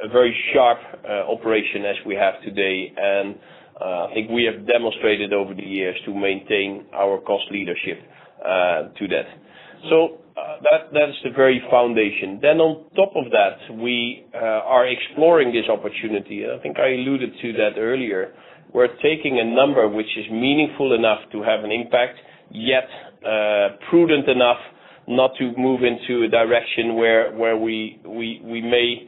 a very sharp operation as we have today, and I think we have demonstrated over the years to maintain our cost leadership to that. So that's the very foundation. Then on top of that, we are exploring this opportunity. I think I alluded to that earlier. We're taking a number which is meaningful enough to have an impact, yet prudent enough not to move into a direction where we may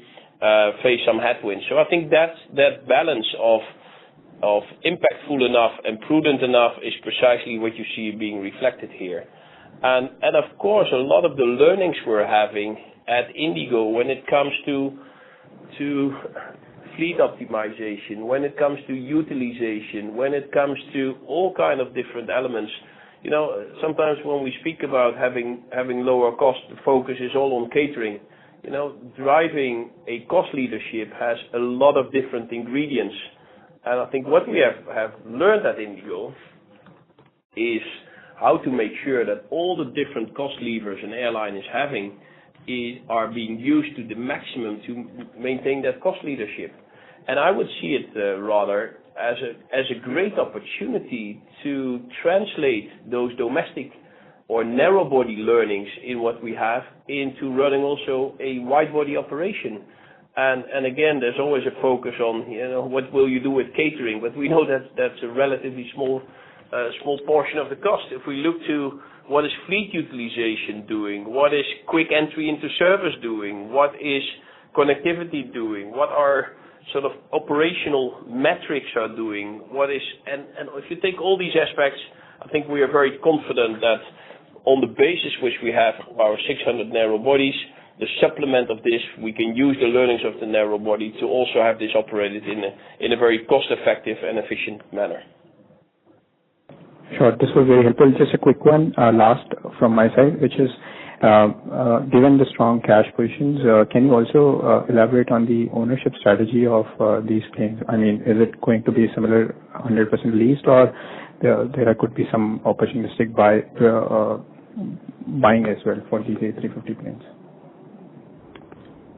face some headwinds. So I think that balance of impactful enough and prudent enough is precisely what you see being reflected here. And of course, a lot of the learnings we're having at Indigo when it comes to fleet optimization, when it comes to utilization, when it comes to all kind of different elements. Sometimes when we speak about having lower cost, the focus is all on catering. Driving a cost leadership has a lot of different ingredients. And I think what we have learned at Indigo is how to make sure that all the different cost levers an airline is having are being used to the maximum to maintain that cost leadership. And I would see it rather as a great opportunity to translate those domestic or narrow body learnings in what we have into running also a wide body operation. And again, there's always a focus on, what will you do with catering? But we know that that's a relatively small portion of the cost. If we look to what is fleet utilization doing, what is quick entry into service doing, what is connectivity doing, what are sort of operational metrics are doing, and if you take all these aspects, I think we are very confident that on the basis which we have of our 600 narrow bodies, the supplement of this, we can use the learnings of the narrow body to also have this operated in a very cost-effective and efficient manner. Sure, this was very helpful. Just a quick one, last from my side, which is, given the strong cash positions, can you also elaborate on the ownership strategy of these planes? I mean, is it going to be similar 100% leased, or there could be some opportunistic buying as well for these A350 planes?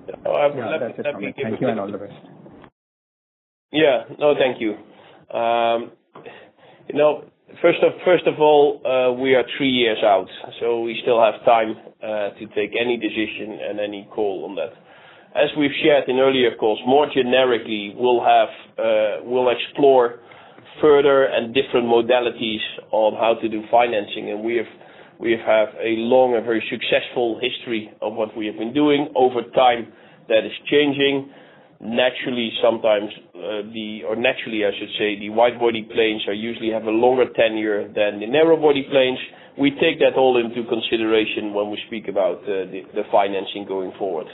That's it from me. Thank you and all the best. Yeah, no, thank you. First of all, we are 3 years out, so we still have time to take any decision and any call on that. As we've shared in earlier calls, more generically, we'll explore further and different modalities on how to do financing, and we have a long and very successful history of what we have been doing. Over time, that is changing. Naturally, I should say, the wide-body planes usually have a longer tenure than the narrow-body planes. We take that all into consideration when we speak about the financing going forward.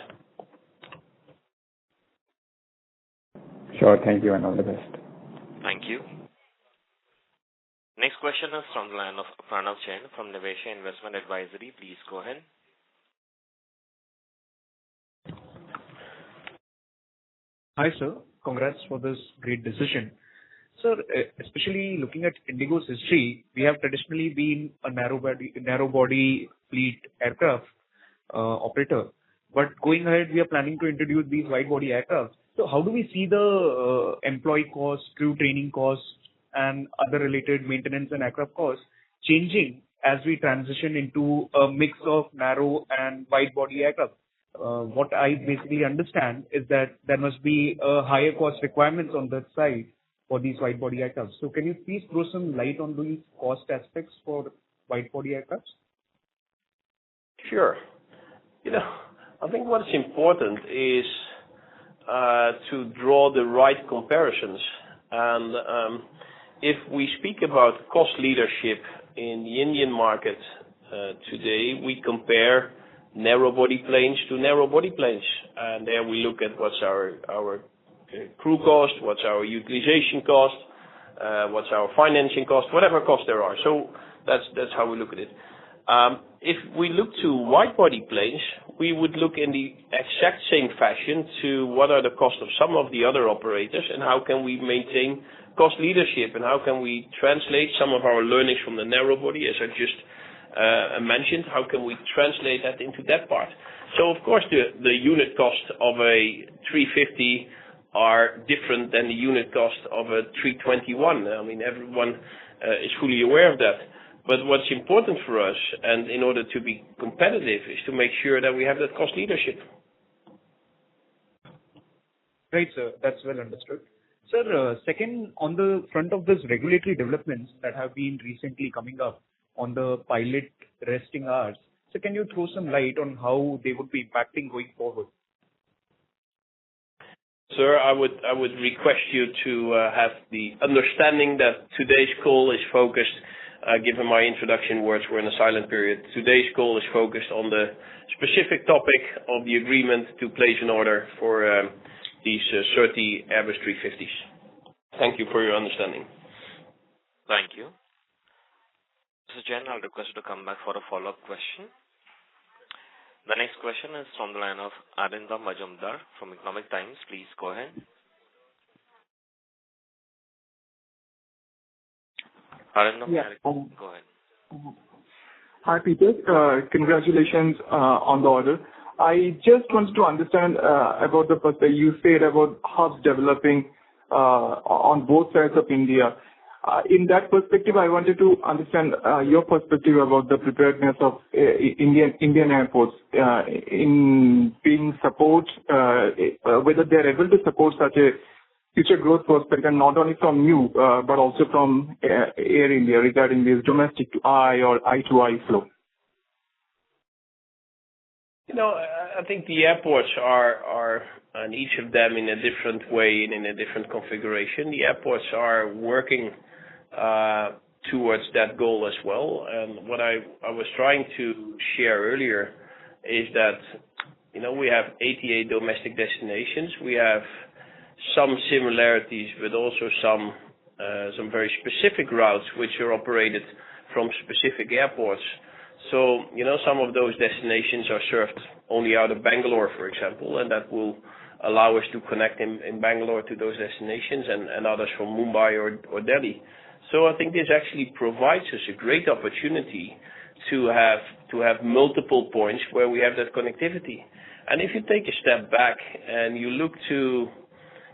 Sure, thank you and all the best. Thank you. Next question is from the line of Pranav Jain from Nivesha Investment Advisory. Please go ahead. Hi, sir. Congrats for this great decision. Sir, especially looking at Indigo's history, we have traditionally been a narrow body fleet aircraft operator. But going ahead, we are planning to introduce these wide body aircraft. So how do we see the employee costs, crew training costs, and other related maintenance and aircraft costs changing as we transition into a mix of narrow and wide body aircraft? What I basically understand is that there must be a higher cost requirements on that side for these wide body aircraft. So can you please throw some light on these cost aspects for wide body aircraft? Sure. I think what's important is to draw the right comparisons. And if we speak about cost leadership in the Indian market today, we compare narrow body planes to narrow body planes, and there we look at what's our crew cost, what's our utilization cost, what's our financing cost, whatever costs there are. So that's how we look at it. If we look to wide body planes, we would look in the exact same fashion to what are the costs of some of the other operators and how can we maintain cost leadership and how can we translate some of our learnings from the narrow body, as I just mentioned, how can we translate that into that part. So of course the unit cost of a 350 are different than the unit cost of a 321. I mean, everyone is fully aware of that. But what's important for us, and in order to be competitive, is to make sure that we have that cost leadership. Right, sir. That's well understood. Sir, second, on the front of this regulatory developments that have been recently coming up on the pilot resting hours, so can you throw some light on how they would be impacting going forward? Sir, I would request you to have the understanding that today's call is focused. Given my introduction words, we're in a silent period. Today's call is focused on the specific topic of the agreement to place an order for these 30 Airbus 350s. Thank you for your understanding. Thank you. Mr. Jain, I'll request you to come back for a follow-up question. The next question is from the line of Arindam Majumdar from Economic Times. Please go ahead. Arindam, go ahead. Hi, Peter. Congratulations on the order. I just wanted to understand about the first that you said about hubs developing on both sides of India. In that perspective, I wanted to understand your perspective about the preparedness of Indian airports in being support, whether they are able to support such a future growth prospect, and not only from you, but also from Air India regarding this domestic to eye or eye to eye flow. I think the airports are and each of them in a different way and in a different configuration. The airports are working towards that goal as well. And what I was trying to share earlier is that, we have 88 domestic destinations. We have some similarities, but also some very specific routes which are operated from specific airports. So, some of those destinations are served only out of Bangalore, for example, and that will allow us to connect in Bangalore to those destinations and others from Mumbai or Delhi. So I think this actually provides us a great opportunity to have multiple points where we have that connectivity. And if you take a step back and you look to,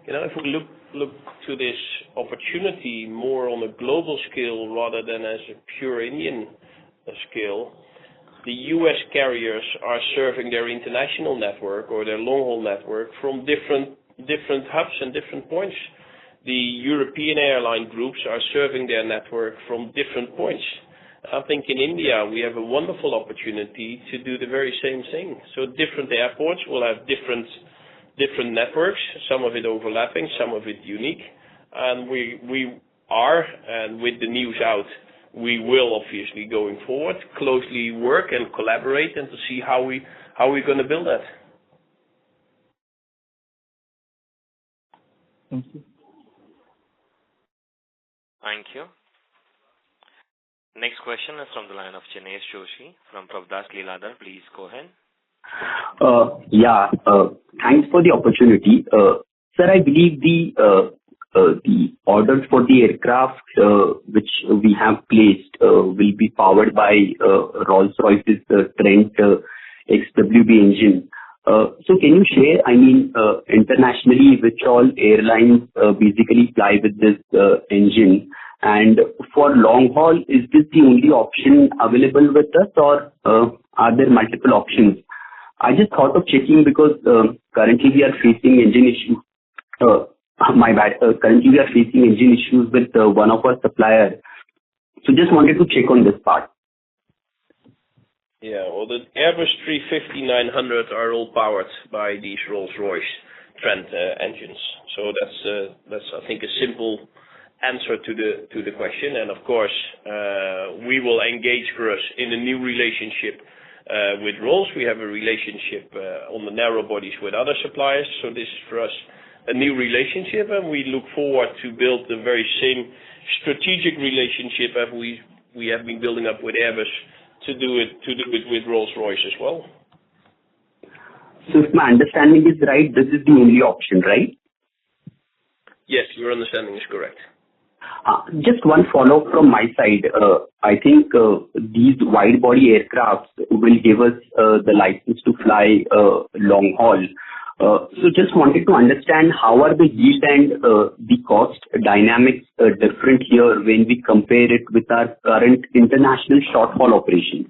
if we look to this opportunity more on a global scale rather than as a pure Indian scale, the US carriers are serving their international network or their long-haul network from different hubs and different points. The European airline groups are serving their network from different points. I think in India we have a wonderful opportunity to do the very same thing. So different airports will have different networks, some of it overlapping, some of it unique. And we are, and with the news out, we will obviously going forward closely work and collaborate and to see how we're going to build that. Thank you. Thank you. Next question is from the line of Jinesh Joshi from Prabhudas Lilladher. Please go ahead. Thanks for the opportunity. Sir, I believe the orders for the aircraft which we have placed will be powered by Rolls-Royce's Trent XWB engine. So can you share, internationally, which all airlines basically fly with this engine? And for long haul, is this the only option available with us, or are there multiple options? I just thought of checking because currently we are facing engine issues. Currently we are facing engine issues with one of our suppliers. So just wanted to check on this part. Yeah, well, the Airbus 350-900 are all powered by these Rolls-Royce Trent engines. So that's I think a simple answer to the question. And of course, we will engage for us in a new relationship with Rolls. We have a relationship on the narrow bodies with other suppliers. So this is for us a new relationship, and we look forward to build the very same strategic relationship as we have been building up with Airbus to do it with Rolls-Royce as well. So if my understanding is right, this is the only option, right? Yes, your understanding is correct. Just one follow-up from my side. I think these wide-body aircrafts will give us the license to fly long haul. So just wanted to understand how are the yield and the cost dynamics different here when we compare it with our current international short-haul operation?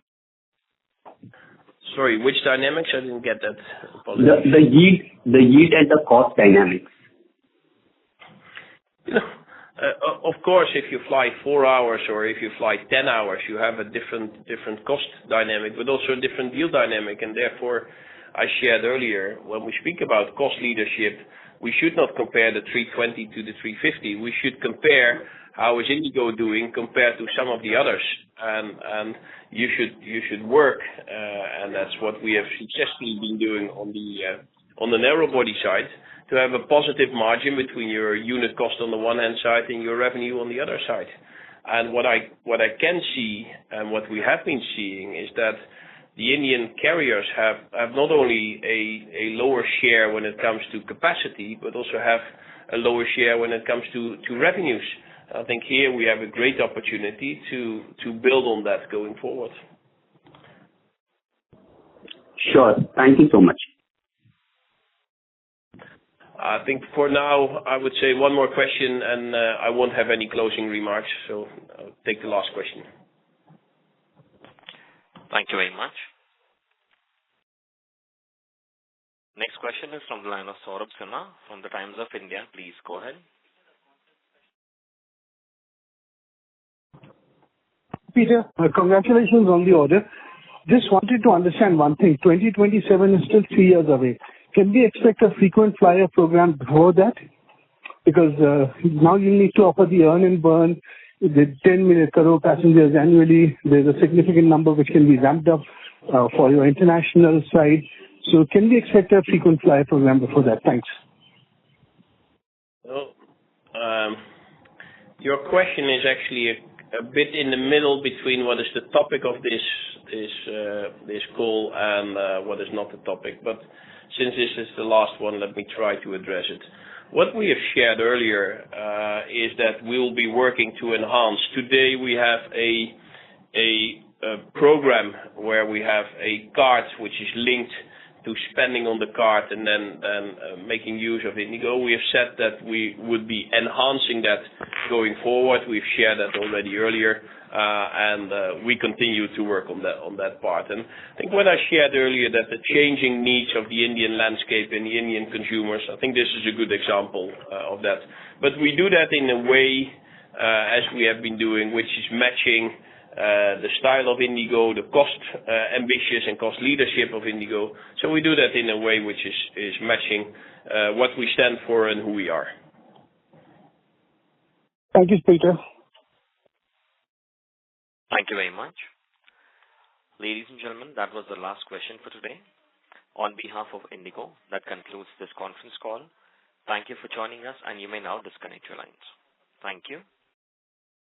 Sorry, which dynamics? I didn't get that. The yield and the cost dynamics. Of course, if you fly 4 hours or if you fly 10 hours, you have a different cost dynamic, but also a different yield dynamic, and therefore I shared earlier, when we speak about cost leadership, we should not compare the 320 to the 350. We should compare how is Indigo doing compared to some of the others. And you should work, and that's what we have successfully been doing on the narrow body side, to have a positive margin between your unit cost on the one hand side and your revenue on the other side. And what I can see and what we have been seeing is that the Indian carriers have not only a lower share when it comes to capacity, but also have a lower share when it comes to revenues. I think here we have a great opportunity to build on that going forward. Sure. Thank you so much. I think for now, I would say one more question, and I won't have any closing remarks, so I'll take the last question. Thank you very much. Next question is from the line of Saurabh Sinha from the Times of India. Please go ahead. Peter, congratulations on the order. Just wanted to understand one thing. 2027 is still 3 years away. Can we expect a frequent flyer program before that? Because now you need to offer the earn and burn. The 10 million crore passengers annually. There's a significant number which can be ramped up for your international side. So can we expect a frequent flyer program before that? Thanks. Well, your question is actually a bit in the middle between what is the topic of this call and what is not the topic. But since this is the last one, let me try to address it. What we have shared earlier is that we will be working to enhance. Today we have a program where we have a card which is linked to spending on the card and then making use of Indigo. We have said that we would be enhancing that going forward. We've shared that already earlier, and we continue to work on that part. And I think what I shared earlier, that the changing needs of the Indian landscape and the Indian consumers, I think this is a good example of that. But we do that in a way, as we have been doing, which is matching the style of Indigo, the cost ambitious and cost leadership of Indigo. So we do that in a way which is matching what we stand for and who we are. Thank you, Peter. Thank you very much. Ladies and gentlemen, that was the last question for today. On behalf of Indigo, that concludes this conference call. Thank you for joining us, and you may now disconnect your lines. Thank you.